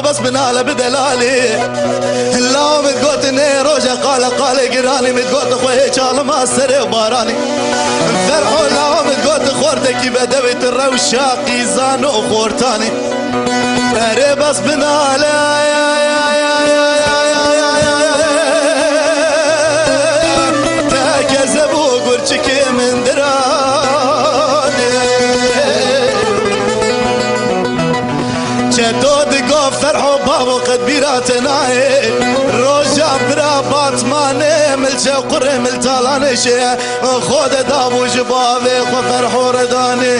بس بناله بدلالي اللهم تقوتني روجه قال قراني متقوت خوي شال ما سر باراني فرحوا اللهم تقوت خورتك بدويت الروشاقي زانو خورتاني هري بس بناله تكذبوا قرشك من دراني شدود فرحوا بابو قد بيراتنا روجا برابات ماني ملجا قرم التالاني شي خود دابو جبابي وفرحوا رداني